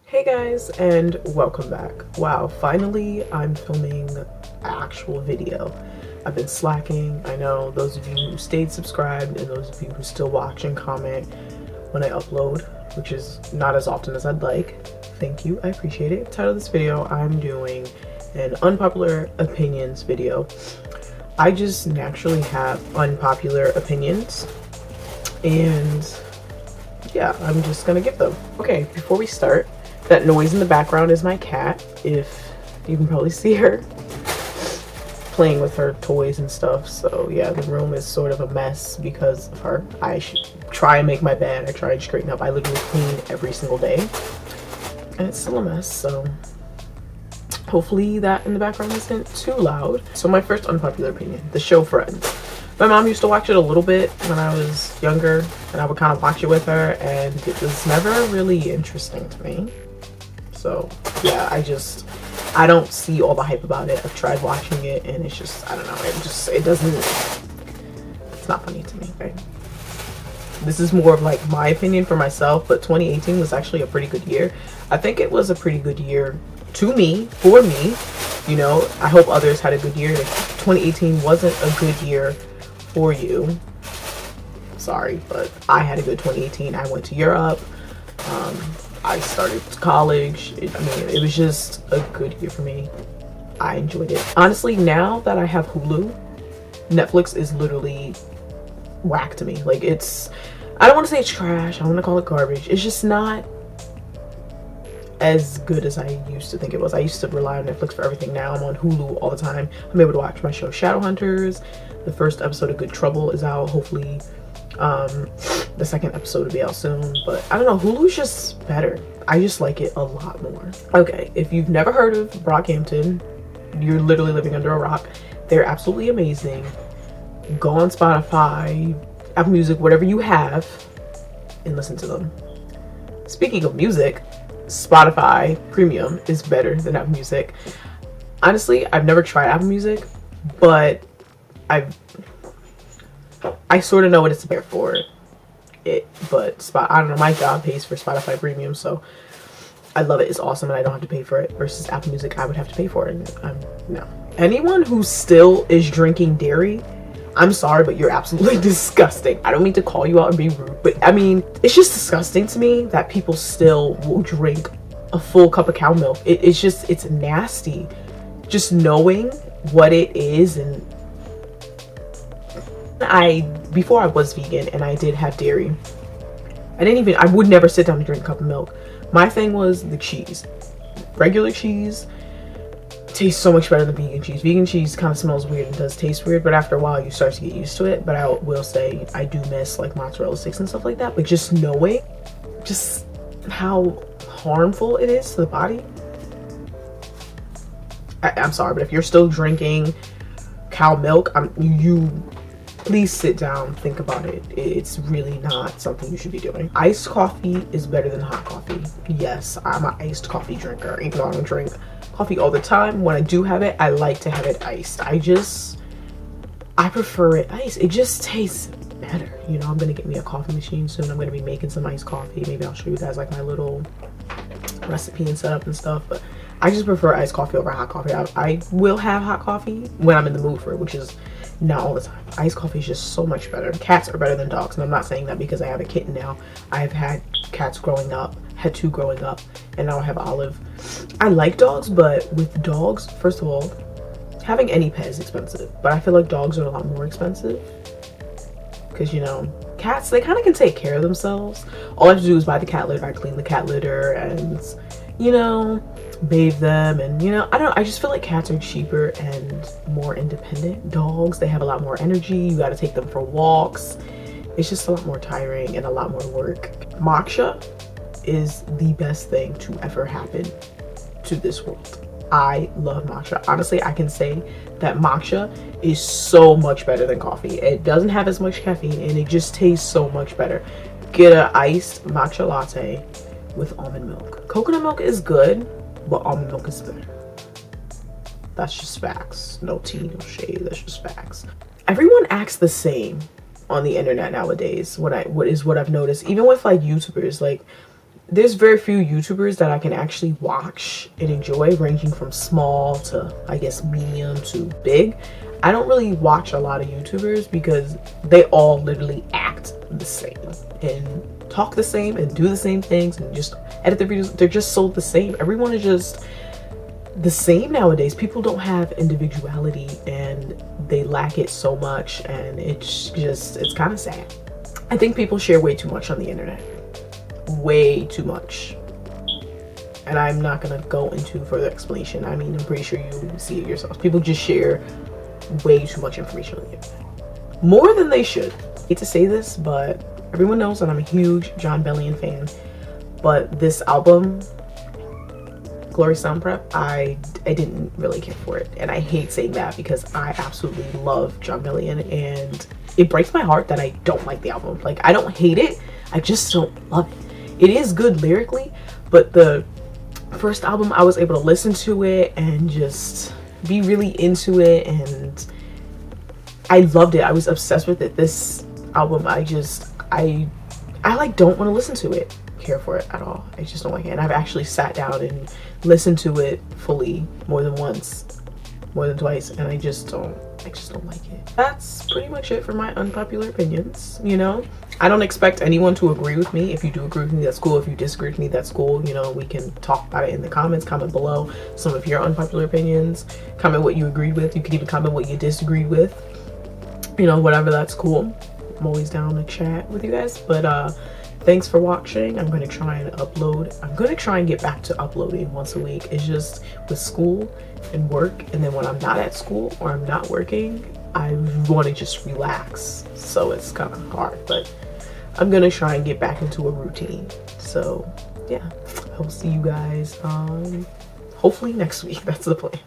Hey guys, and welcome back. Wow, finally I'm filming an actual video. I've been slacking. I know those of you who stayed subscribed and those of you who still watch and comment when I upload, which is not as often as I'd like. Thank you, I appreciate it. Title of this video, I'm doing an unpopular opinions video. I just naturally have unpopular opinions, and yeah, I'm just gonna give them. Okay, before we start, that noise in the background is my cat. If you can probably see her playing with her toys and stuff. So yeah, the room is sort of a mess because of her. I should try and make my bed. I try and straighten up. I literally clean every single day, and it's still a mess. So hopefully that in the background isn't too loud. So my first unpopular opinion, the show Friends. My mom used to watch it a little bit when I was younger, and I would kind of watch it with her, and it was never really interesting to me. So yeah, I don't see all the hype about it. I've tried watching it and it's just, I don't know, it's not funny to me, right? This is more of like my opinion for myself, but 2018 was actually a pretty good year. I think it was a pretty good year to me, for me. You know, I hope others had a good year. If 2018 wasn't a good year for you, sorry, but I had a good 2018. I went to Europe. I started college. It was just a good year for me. I enjoyed it. Honestly, now that I have Hulu, Netflix is literally whack to me. Like, I don't want to say it's trash. I don't want to call it garbage. It's just not as good as I used to think it was. I used to rely on Netflix for everything. Now I'm on Hulu all the time. I'm able to watch my show Shadowhunters. The first episode of Good Trouble is out. Hopefully the second episode will be out soon, but I don't know, Hulu's just better. I just like it a lot more. Okay, if you've never heard of Brockhampton, you're literally living under a rock. They're absolutely amazing. Go on Spotify, Apple Music, whatever you have, and listen to them. Speaking of music, Spotify Premium is better than Apple Music. Honestly, I've never tried Apple Music, but I sort of know what it's there for it, but I don't know, my job pays for Spotify Premium, so I love it. It's awesome, and I don't have to pay for it, versus Apple Music, I would have to pay for it. No. Anyone who still is drinking dairy, I'm sorry, but you're absolutely disgusting. I don't mean to call you out and be rude, but I mean, it's just disgusting to me that people still will drink a full cup of cow milk. It's nasty. Just knowing what it is. And before I was vegan and I did have dairy, I would never sit down and drink a cup of milk. My thing was the cheese. Regular cheese tastes so much better than vegan cheese. Vegan cheese kind of smells weird and does taste weird, but after a while you start to get used to it. But I will say I do miss like mozzarella sticks and stuff like that. But just knowing just how harmful it is to the body. I'm sorry, but if you're still drinking cow milk, please sit down, think about it. It's really not something you should be doing. Iced coffee is better than hot coffee. Yes, I'm an iced coffee drinker, even though I don't drink coffee all the time. When I do have it, I like to have it iced. I prefer it iced. It just tastes better. You know, I'm gonna get me a coffee machine soon. I'm gonna be making some iced coffee. Maybe I'll show you guys like my little recipe and setup and stuff, but I just prefer iced coffee over hot coffee. I will have hot coffee when I'm in the mood for it, which is not all the time. Iced coffee is just so much better. Cats are better than dogs, and I'm not saying that because I have a kitten now. I've had cats growing up, had two growing up, and now I have Olive. I like dogs, but with dogs, first of all, having any pet is expensive, but I feel like dogs are a lot more expensive because, you know, cats, they kind of can take care of themselves. All I have to do is buy the cat litter. I clean the cat litter and, you know, bathe them, and you know, I just feel like cats are cheaper and more independent. Dogs, they have a lot more energy. You got to take them for walks. It's just a lot more tiring and a lot more work. Matcha is the best thing to ever happen to this world. I love matcha. Honestly, I can say that matcha is so much better than coffee. It doesn't have as much caffeine and it just tastes so much better. Get an iced matcha latte with almond milk. Coconut milk is good, but almond milk is better. That's just facts. No tea, no shade. That's just facts. Everyone acts the same on the internet nowadays. What I've noticed, even with like YouTubers, like there's very few YouTubers that I can actually watch and enjoy, ranging from small to, I guess, medium to big. I don't really watch a lot of YouTubers because they all literally act the same and talk the same and do the same things and just edit their videos. They're just so the same. Everyone is just the same nowadays. People don't have individuality and they lack it so much, and it's kind of sad. I think people share way too much on the internet. Way too much. And I'm not gonna go into further explanation. I mean, I'm pretty sure you see it yourselves. People just share way too much information on the internet. More than they should. I hate to say this, but everyone knows that I'm a huge Jon Bellion fan. But this album, Glory Sound Prep, I didn't really care for it. And I hate saying that because I absolutely love Jon Bellion, and it breaks my heart that I don't like the album. Like, I don't hate it, I just don't love it. It is good lyrically, but the first album I was able to listen to it and just be really into it, and I loved it. I was obsessed with it. This album, I like don't want to listen to it, care for it at all. I just don't like it. And I've actually sat down and listened to it fully more than once, more than twice, and I just don't like it. That's pretty much it for my unpopular opinions. You know, I don't expect anyone to agree with me. If you do agree with me, that's cool. If you disagree with me, that's cool. You know, we can talk about it in the comments. Comment below some of your unpopular opinions. Comment what you agreed with. You can even comment what you disagreed with. You know, whatever, that's cool. I'm always down to chat with you guys. But thanks for watching. I'm going to try and upload. I'm going to try and get back to uploading once a week. It's just with school and work, and then when I'm not at school or I'm not working, I want to just relax. So it's kind of hard, but I'm going to try and get back into a routine. So yeah, I will see you guys hopefully next week. That's the plan.